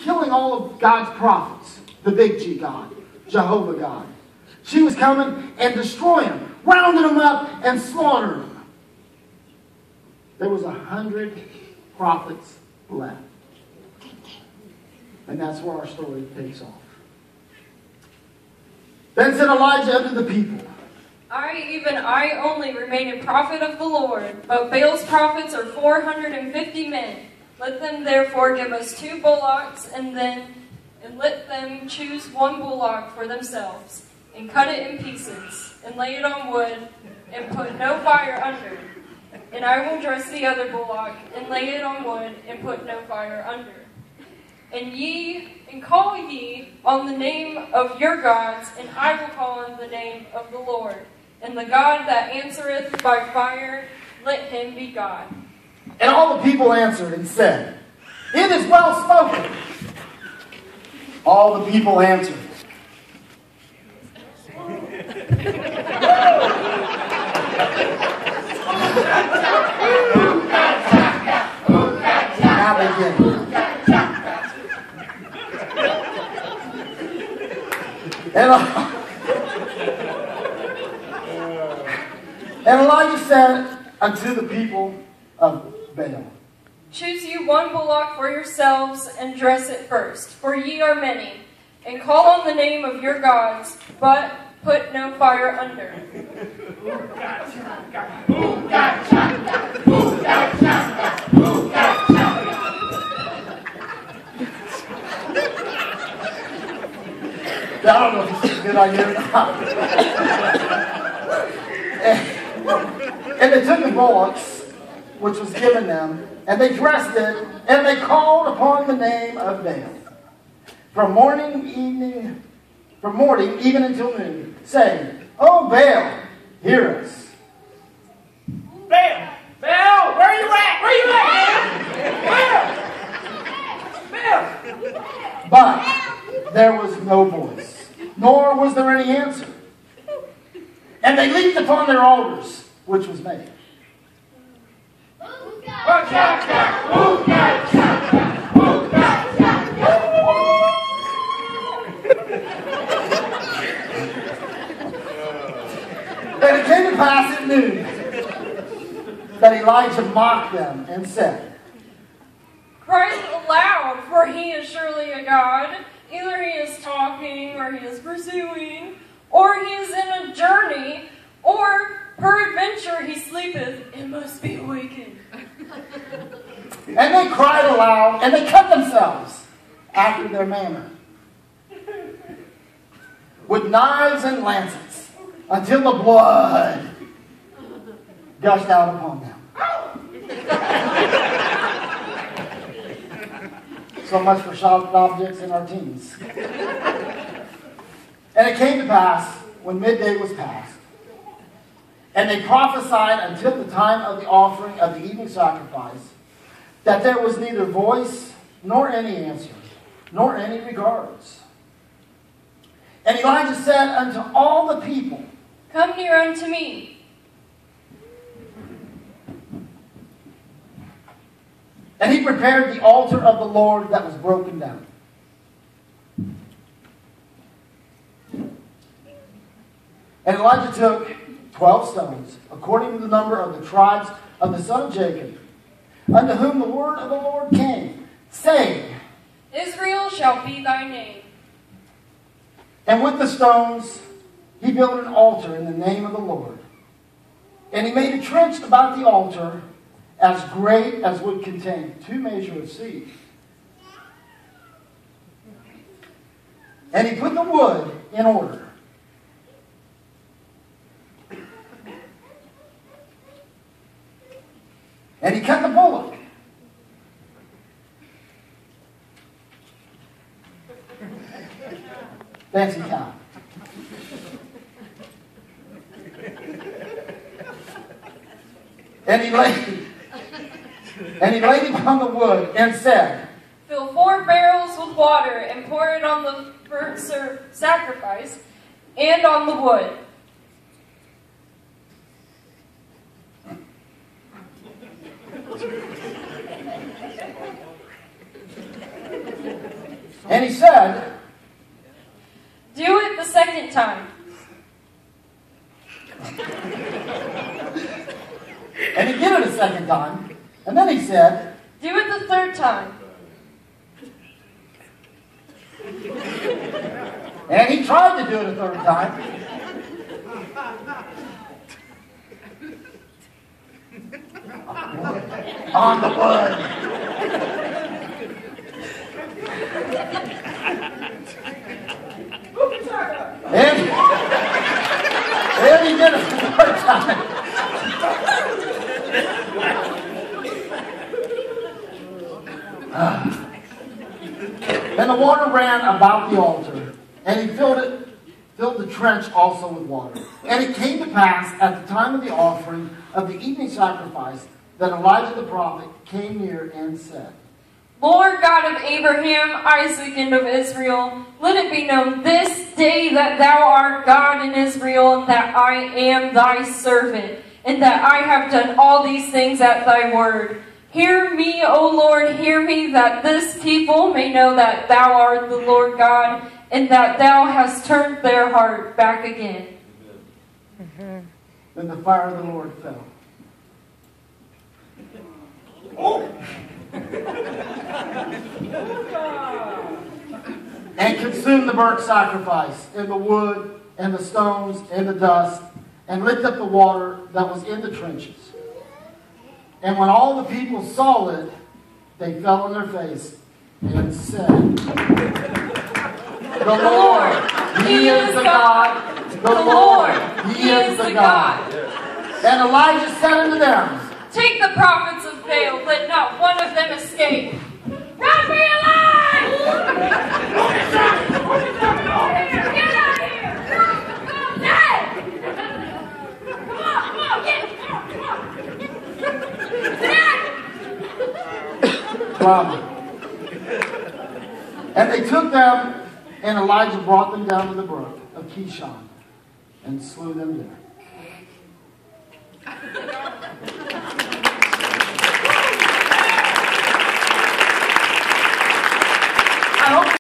killing all of God's prophets, the big G God, Jehovah God. She was coming and destroying them, rounding them up and slaughtering them. There was 100 prophets left. And that's where our story takes off. Then said Elijah unto the people, I only remain a prophet of the Lord, but Baal's prophets are 450 men. Let them therefore give us 2 bullocks, and let them choose 1 bullock for themselves, and cut it in pieces, and lay it on wood, and put no fire under. And I will dress the other bullock, and lay it on wood, and put no fire under. And call ye on the name of your gods, and I will call on the name of the Lord. And the God that answereth by fire, let him be God. And all the people answered and said, It is well spoken. All the people answered. Now begin. And Elijah said unto the people of Baal, Choose you 1 bullock for yourselves, and dress it first, for ye are many. And call on the name of your gods, but put no fire under. I don't know if this is a good idea or not. And they took the bullocks, which was given them, and they dressed it, and they called upon the name of Baal. From morning even until noon, saying, O Baal, hear us. Baal! Baal! Where are you at? Where are you at? Baal! Baal! But there was no voice, nor was there any answer. And they leaped upon their altars, which was made. And it came to pass at noon that Elijah mocked them and said, Cry aloud, for he is surely a god. Either he is talking, or he is pursuing, or he is in a journey, or peradventure he sleepeth and must be awakened. And they cried aloud, and they cut themselves after their manner, with knives and lancets, until the blood gushed out upon them. So much for sharp objects in our teens. And it came to pass, when midday was past, and they prophesied until the time of the offering of the evening sacrifice, that there was neither voice, nor any answer, nor any regards. And Elijah said unto all the people, Come near unto me. And he prepared the altar of the Lord that was broken down. And Elijah took 12 stones, according to the number of the tribes of the son of Jacob, unto whom the word of the Lord came, saying, Israel shall be thy name. And with the stones he built an altar in the name of the Lord. And he made a trench about the altar, as great as would contain 2 measures of seed. And he put the wood in order. And he cut the bullock. Fancy cow. And he laid it on the wood and said, Fill 4 barrels with water and pour it on the burnt sacrifice and on the wood. And he said, "Do it the second time." And he did it a second time. And then he said, "Do it the third time." and he tried to do it a third time. On the wood. And he did it the third time. And the water ran about the altar, and he filled the trench also with water. And it came to pass at the time of the offering of the evening sacrifice that Elijah the prophet came near and said, "Lord God of Abraham, Isaac, and of Israel, let it be known this day that thou art God in Israel, and that I am thy servant, and that I have done all these things at thy word. Hear me, O Lord, hear me, that this people may know that thou art the Lord God, and that thou hast turned their heart back again." Then the fire of the Lord fell. And consumed the burnt sacrifice, and the wood, and the stones, and the dust, and licked up the water that was in the trenches. And when all the people saw it, they fell on their face and said, "The Lord, He is the God. The Lord, He is the God." And Elijah said unto them, "Take the prophets of Baal, let not one of them escape." "God be alive!" "Get out of here! Dead! Come on, get! Come on! And they took them, and Elijah brought them down to the brook of Kishon, and slew them there.